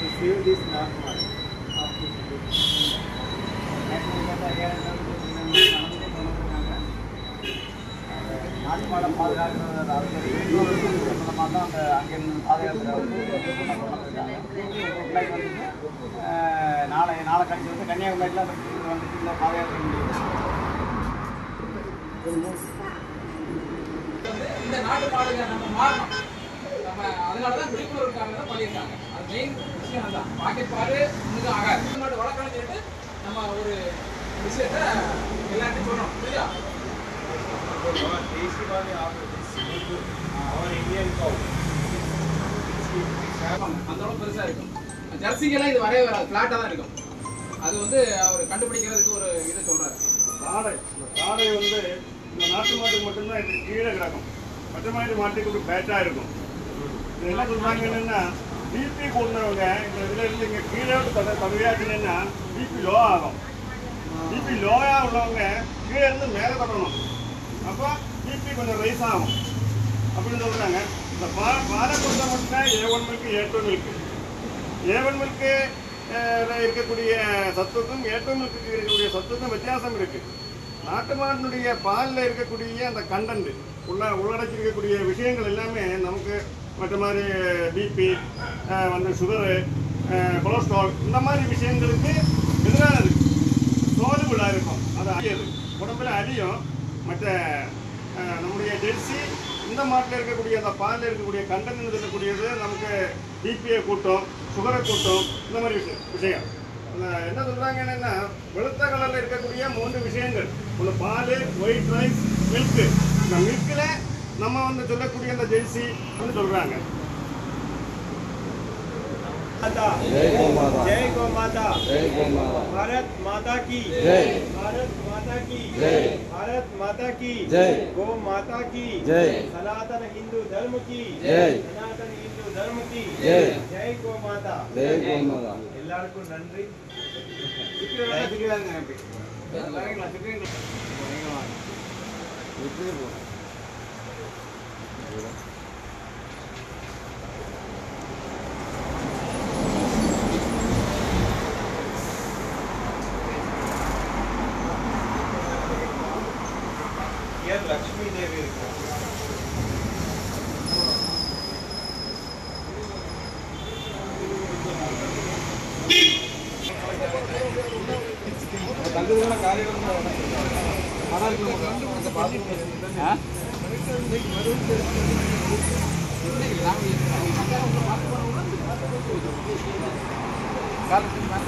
to save this landmark. நாட்டுமாடம் பாதுகாக்கிறது சம்பந்தமாக தான் அந்த அங்கிருந்து பாதுகாக்கிறது நாளை கழிச்சு வந்து கன்னியாகுமரியில் வந்துட்டு இந்த பாதுகாக்க இந்த நாட்டு மாடுகளை நம்ம மாறணும். நம்ம அதனால தான் விழிப்புணர்வுக்காக தான் பண்ணியிருக்காங்க. அது மெயின் விஷயம் தான். பாக்கெட் பாரு இன்னும் ஆகாது. மாடு வளர்க்கணும்னு சொல்லிட்டு நம்ம ஒரு விஷயத்தை எல்லாத்தையும் சொல்றோம். புரியுதா? அந்த அளவு பெருசா இருக்கும். ஜெர்சிக்கெல்லாம் இது வரவே வராது, பிளாட்டா தான் இருக்கும். அது வந்து அவர் கண்டுபிடிக்கிறதுக்கு ஒரு இதை சொல்றாரு. காடை வந்து இந்த நாட்டு மாட்டுக்கு மட்டும்தான் இது கீழே கிடக்கும். மற்ற மாதிரி மாட்டுக்கு ஒரு பேட்டாக இருக்கும். இது என்ன சொல்கிறாங்க என்னென்னா, பிபி கூடுனவங்க இந்த இதில் இருந்து இங்கே கீழே தவியாச்சுன்னா பிபி லோ ஆகும். பிபி லோயாக உள்ளவங்க கீழே இருந்து மேலே தொடரணும். அப்போ பிபி கொஞ்சம் ரைஸ் ஆகும் அப்படின்னு சொல்கிறாங்க. இந்த பாலை பொறுத்த மட்டும் A1 milk A2 milk. A1 milk இருக்கக்கூடிய சத்துக்கும் A2 மில்க்கு இருக்கக்கூடிய சத்துக்கும் வித்தியாசம் இருக்குது. நாட்டு மாட்டினுடைய பாலில் இருக்கக்கூடிய அந்த கண்டென்ட் உள்ளடக்கியிருக்கக்கூடிய விஷயங்கள் எல்லாமே நமக்கு மற்ற மாதிரி பிபி வந்து சுகரு கொலஸ்ட்ரால் இந்த மாதிரி விஷயங்களுக்கு எதிரானது சோலுபுளாக இருக்கும். அது அழியது உடம்புல அழியும். மற்ற நம்முடைய ஜெர்சி இந்த மாட்டில் இருக்கக்கூடிய அந்த பாலில் இருக்கக்கூடிய கண்டென்ட் இருக்கக்கூடியது நமக்கு பிபியை கூட்டும், சுகரை கூட்டும், இந்த மாதிரி விஷயம். என்ன சொல்கிறாங்க என்னென்னா, வெளுத்த கலரில் இருக்கக்கூடிய 3 விஷயங்கள். ஒன்று பால், ஒயிட் ரைஸ், மில்க்கு. இந்த மில்கில் நம்ம வந்து சொல்லக்கூடிய அந்த ஜெர்சி வந்து சொல்கிறாங்க. जय गौ माता, जय गौ माता, जय गौ माता। भारत माता की जय, भारत माता की जय, भारत माता की जय, गौ माता की जय, सनातन हिंदू धर्म की जय, सनातन हिंदू धर्म की जय, जय गौ माता, जय गौ माता। எல்லாருக்கும் நன்றி. लक्ष्मी देवी காலத்துக்கு